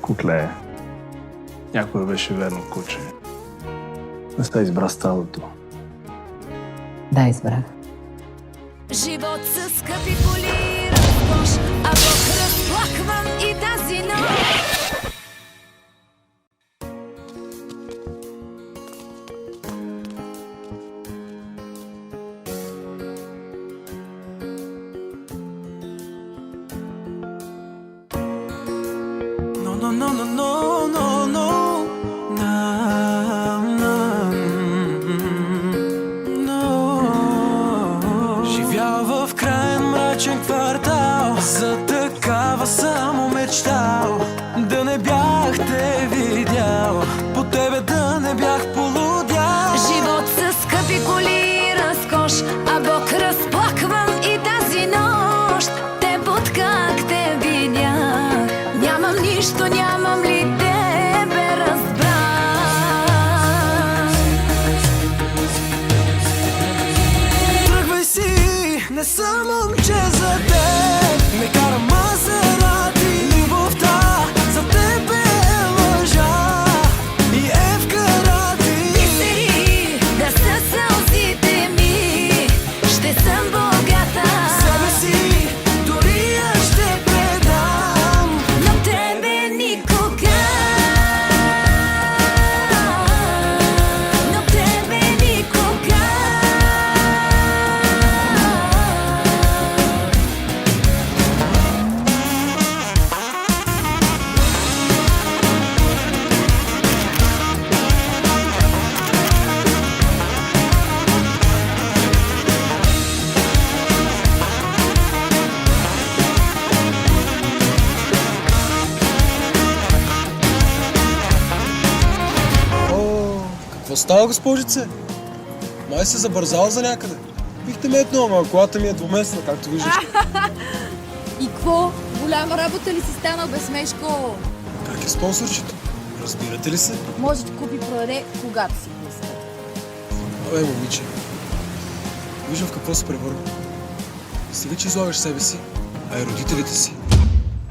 Кукле. Някой беше верно куче. Не сте избра стадото. Да, избрах. Живот със скъпи коли, разкош, а Бог разплаквам и тази нощ. Живял в краен мрачен квартал, за такава само мечтал. Да не бях те видял, по тебе да не бях полудял. Живот със скъпи коли, разкош, а Бог разплаквам и тази нощ. Теб от как те видях, нямам нищо, нямам ли тебе разбрах. Тръгвай си, не съм момче за теб. Не карам Мазерати, любовта за теб е лъжа и е вкарати. Бисери да са сълзите ми, ще съм богата. Себе си дори аз ще предам, Но тебе никога. Но тебе никога. О, какво става, госпожице? Май се забързала за някъде. Бихте ме едно, ама колата ми е двуместна, както виждаш. И какво? Голяма работа ли си станал, Безмешко? Как е спонсорчето? Разбирате ли се? Може да купи продаде, когато си пусне. Абе, момиче, виждам в какво се превърна. Стига, че излагаш себе си, а и родителите си.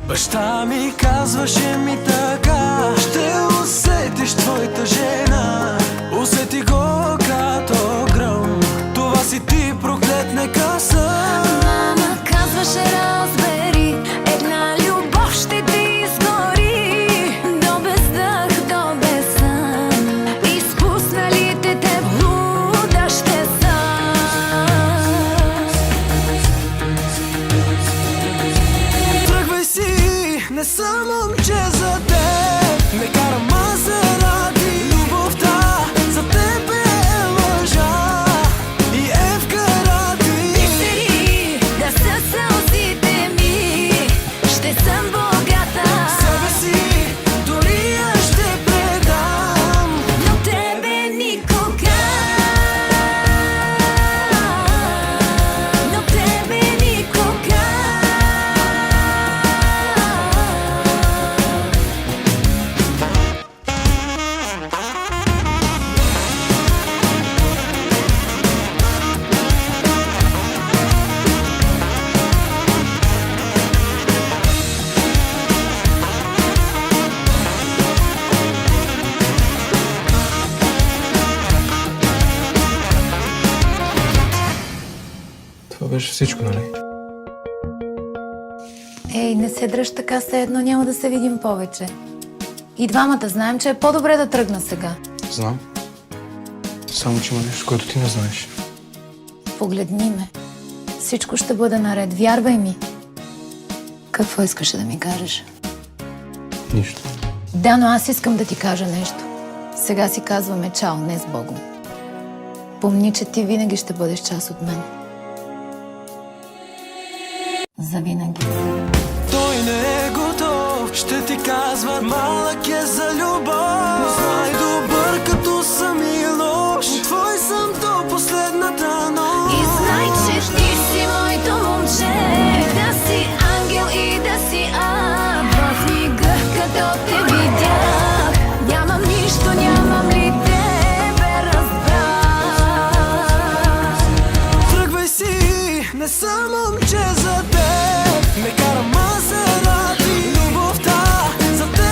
Баща ми казваше ми така: ще усетиш твоята жена. Усети го като гръм, това си ти, проклет, нека съм. Мама казваше, разбери, една любов ще ти изгори. До бездъх, до безсън, изпусналите те в луда ще са. Тръгвай си, не съм момче за теб. Не карам Мазерати, любовта за теб е лъжа и е вкарати. Бисери да са сълзите ми, ще съм богата. Себе си дори аз ще предам, Но тебе никога. Но тебе никога. Това беше всичко, нали? Ей, не се дръж така, все едно няма да се видим повече. И двамата знаем, че е по-добре да тръгна сега. Знам. Само, че има нещо, което ти не знаеш. Погледни ме. Всичко ще бъде наред, вярвай ми. Какво искаше да ми кажеш? Нищо. Да, но аз искам да ти кажа нещо. Сега си казваме чао, не с Богом. Помни, че ти винаги ще бъдеш част от мен. Завинаги. той не е готов. Ще ти казва, малък е за любов. Но знай, добър като съм и лош, твой съм до последната нощ. И знай, че ти си моето момче, да си ангел и да си ангел. В мига, като те видях, нямам нищо, нямам ли тебе разбрах. Тръгвай си, не съм момче за теб. Не карам Мазерати, любовта за теб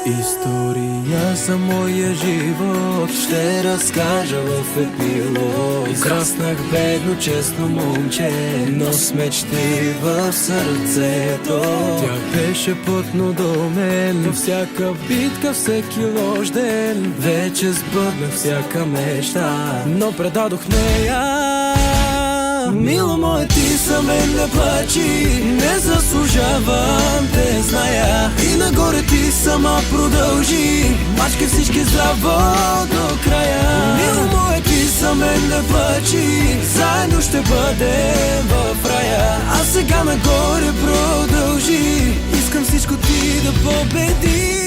История за моя живот ще разкажа в епилог. Израснах бедно, честно момче, но с мечти в сърцето. Тя беше плътно до мен, всяка битка, всеки лош ден. Вече сбъднах всяка мечта, но предадох нея. Мило мое, ти за мен не плачи, не заслужавам те, зная. И нагоре ти сама продължи, мачкай всички здраво до края. Мило мое, ти за мен не плачи, заедно ще бъдем в рая. А сега нагоре продължи, искам всичко ти да победи.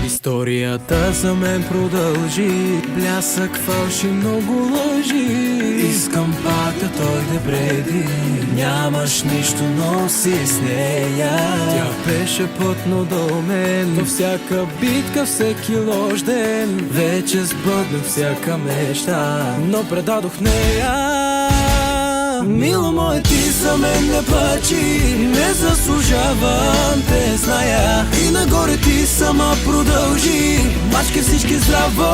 Историята за мен продължи, блясък, фалши, много лъжи. Искам пак да дойде преди, нямаш нищо, но си с нея. Тя беше плътно до мен, но всяка битка, всеки лош ден. Вече сбъднах всяка мечта, но предадох нея. Мило мое, ти за мен не плачи, не заслужавам те, зная. И нагоре ти сама продължи, мачкай всички здраво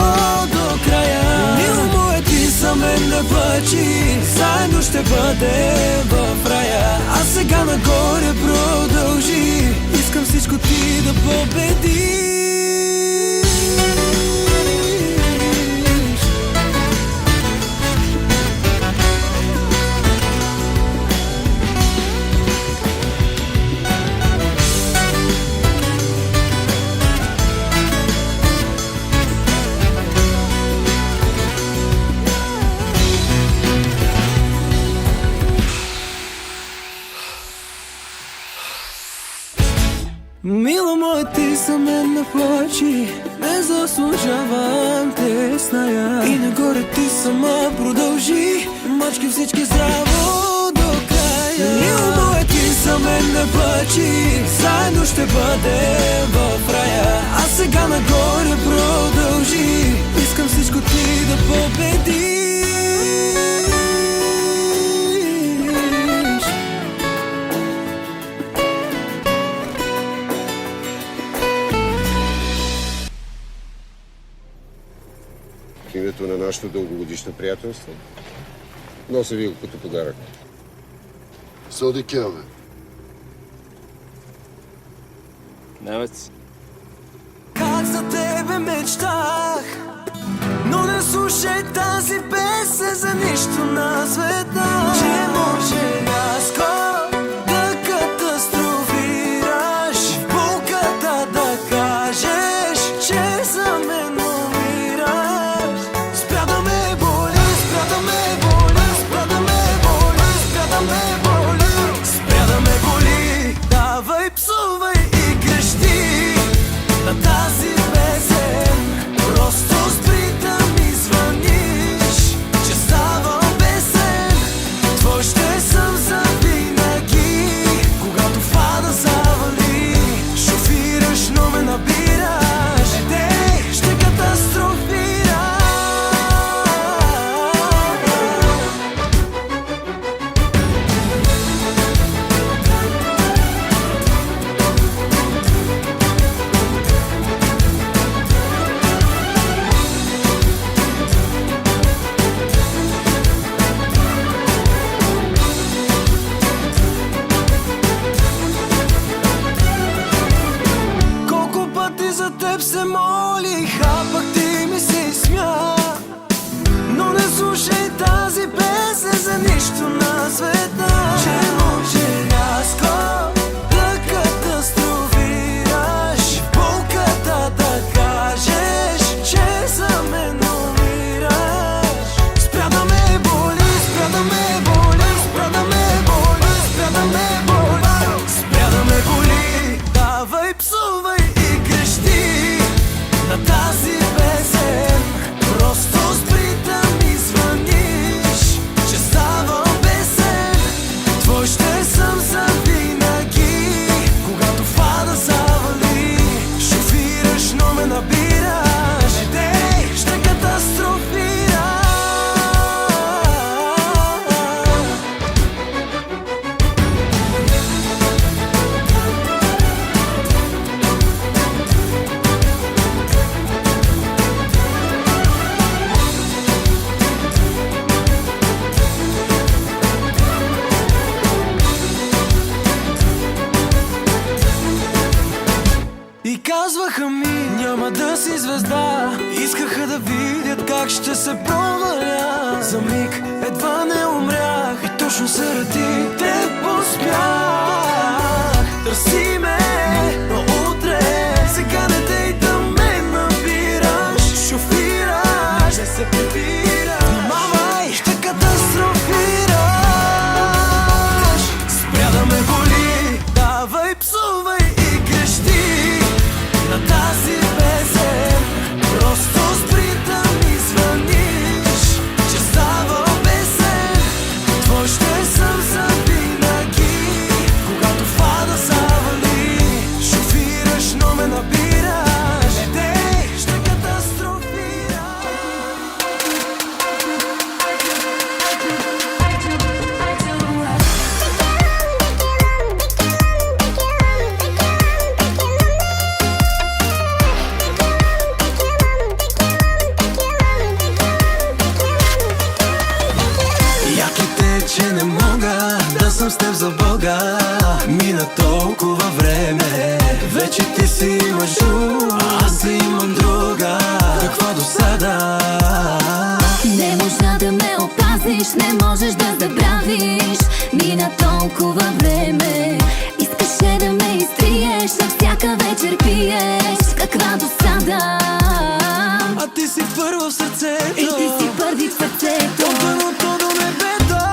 до края. Мило мое, ти за мен не плачи, заедно ще бъдем в рая. А сега нагоре продължи, искам всичко ти да победи. Мило мое, ти за мен не плачи, не заслужавам те, зная. И нагоре ти сама продължи, мачкай всички здраво до края. Мило мое, ти за мен не плачи, заедно ще бъдем в рая. А сега нагоре продължи, искам всичко ти да победи. В името на нашето дългогодишно приятелство нося ви го като подарък. Соди Келве. Немец. Как за тебе мечтах, но не слушай тази песен за нищо на света. Че може рязко да катастрофираш, в болката да кажеш, че за мен умираш. Спря да ме боли, спря да ме боли, спря да ме боли, спря да ме боли, спря да ме боли. Давай, псувай и крещи на тази песен, просто спри да ми звъниш, че ставам бесен. как ще се проваля. За миг едва не умрях и точно заради те поспях. Търси ме, но утре сега не дей да ме набираш. Шофираш, не се прибираш. Внимавай, ще катастрофираш. Спря да ме боли, давай, псувай и крещи на тази песен. Просто спри да ми звъниш, че става песен. Твой ще съм завинаги, когато фада завали. Шофираш, но ме набираш. Не дей, ще катастрофираш. Яките, че не мога да съм с теб за Бога. Мина толкова време, вече ти си имаш друг, аз си имам друга. Каква досада. Не можа да ме опазиш, не можеш да забравиш. Мина толкова време, искаше да ме изтриеш, а всяка вечер пиеш. Каква досада. А ти си първа в сърцето, И ти си първи в сърцето. от дъното до небето.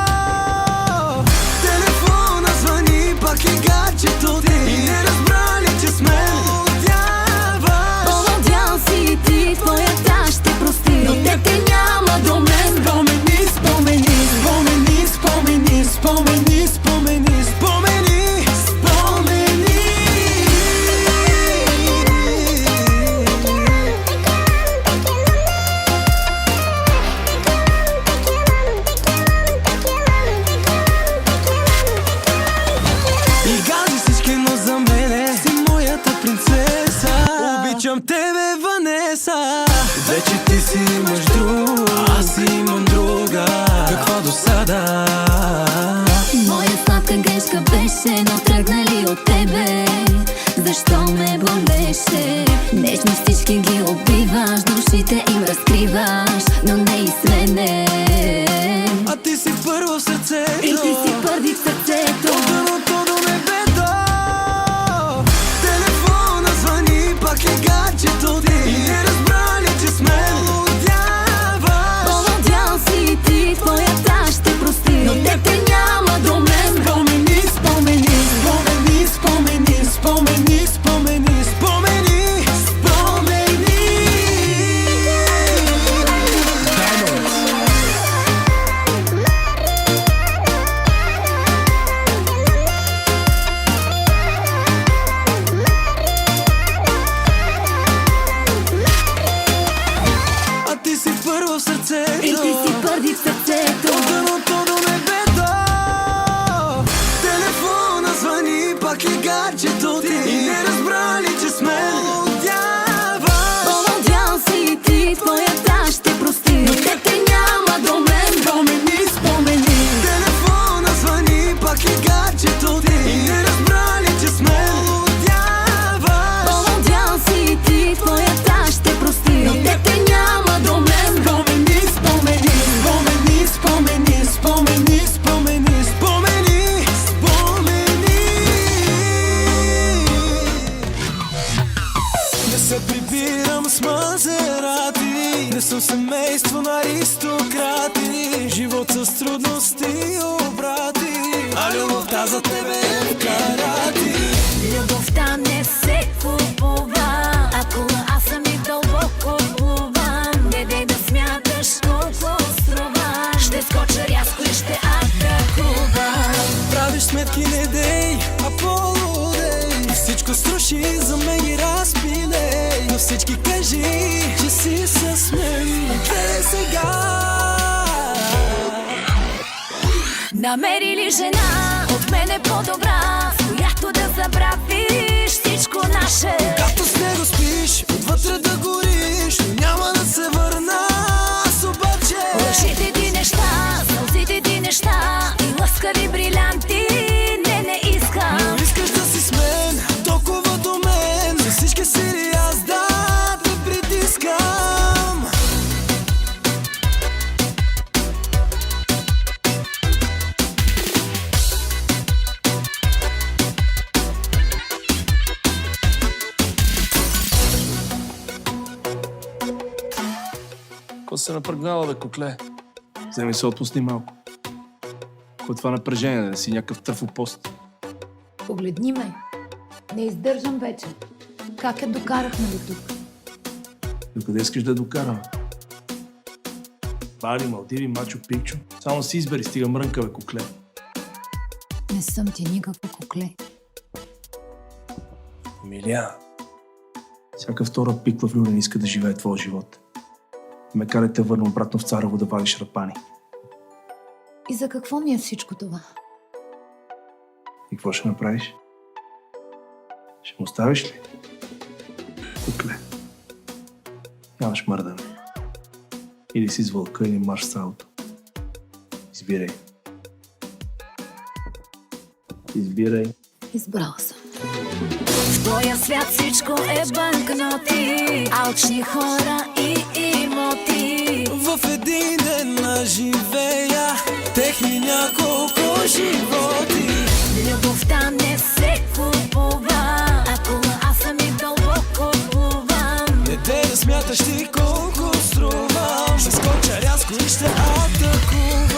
Телефона звъни, пак е гаджето ти и не разбра ли, че с мен полудяваш. Полудял си ти, твоята ще прости, но те няма до мен. Спомени, спомени, спомени, спомени, спомени, спомени, спомени, спомени. И гази всички, но за мене си моята принцеса. Обичам тебе, Ванеса. Вече ти си имаш друг, аз си имам друга. Каква досада. Моя сладка грешка беше, но тръгнали от тебе. Защо ме болеше? Нежно всички ги убиваш, душите им разкриваш, но не и с мене. А ти си първа в сърцето, И ти си първи в сърцето. от дъното до небето. Телефона звъни, пак е гаджето ти и не разбра ли, че с мен полудяваш. Полудял си ти, твоята ще прости, но те няма до мен. Спомени, спомени, спомени, спомени, спомени, спомени, спомени, спомени. А ти си първа в сърцето, И ти си първи в сърцето. от дъното до небето. Телефона звъни, пак е гаджето ти и не разбра ли, че с мен полудяваш. Полудял си ти, твоята ще прости, но те няма до мен. Спомени, спомени, телефона звъни, пак е гаджето ти и не разбра ли, че с мен полудяваш. Полудял си ти, твоята ще прости, но те няма до мен. Спомени, спомени, спомени, спомени, спомени, спомени, спомени, спомени. Не се прибирам с Мазерати, не съм семейство на аристократи. Живот с трудности обрати, а любовта за тебе е в карати. Любовта не се купува, ако аз съм и дълбоко плувам. Не дей да смяташ колко струва, ще скоча рязко и ще атакувам. Правиш сметки, не дей, а полудей. Всичко струши, за мен и разпилей. На всички кажи, че си с мен. Гледай сега. Намери ли жена от мене по-добра, с която да забравиш всичко наше? Когато с него спиш, отвътре да гориш, но няма да се върна. Аз обаче Лъжите ти неща, сълзите ти неща и лъскави брилянти не искам. но искаш да си с мен, толкова до мен. За всички сили аз да те притискам. се напръгнала, бе, кокле. Вземи се отпусни малко. Какво е това напрежение, да си някакъв търфопост? Погледни ме. Не издържам вече. Как я докарахме до тук? Докъде искаш да я докарам? Бали, Малдиви, Мачо Пикчо. Само си избери, стига мрънка, бе, кокле. Не съм ти никакво кокле. Емилия, всяка втора пиква влюбен иска да живее твоя живот. Ме карай те върна обратно в Царево да вадиш рапани. И за какво ми е всичко това? И какво ще направиш? Ще му оставиш ли? Кокле. Нямаш мърдане. Или си с вълка, или марш с ауто. Избирай. Избирай. Избрала съм. В твоя свят всичко е банкноти, алчни хора и имоти. В един ден живея техни няколко животи. Любовта не се купува, ако аз съм и дълбоко плувам. Не те да смяташ ти колко струвам. Ще скоча рязко и ще атакувам.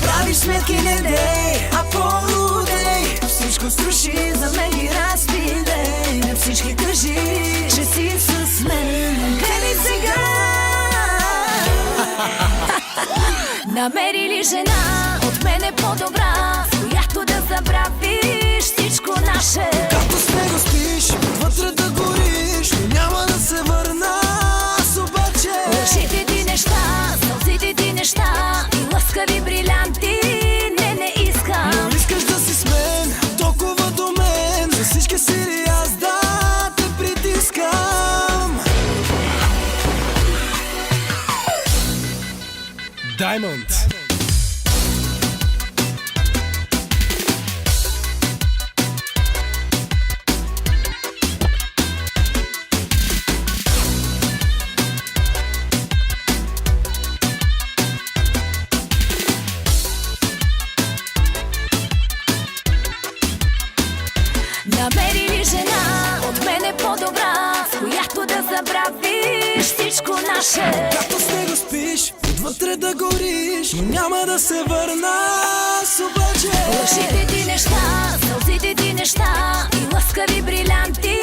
Правиш сметки не дей, а по-рудей. Всичко струши, за мен ги разпилей. На всички кажи, че си с мен. Гледай сега. Намери ли жена от мен е по-добра, с която да забравиш всичко наше? Като с него спиш, вътре да гориш, но няма да се върна. Аз обаче Лъжите ти неща, сълзите ти неща и лъскави брилянти не искам. но искаш да си с мен, толкова до мен. За всички сили аз да те притискам. Diamond. Намери ли жена от мен е по-добра, с която да забравиш всичко наше? Като с него спиш, отвътре да гориш, но няма да се върна. Аз обаче Лъжите ти неща, сълзите ти неща и лъскави брилянти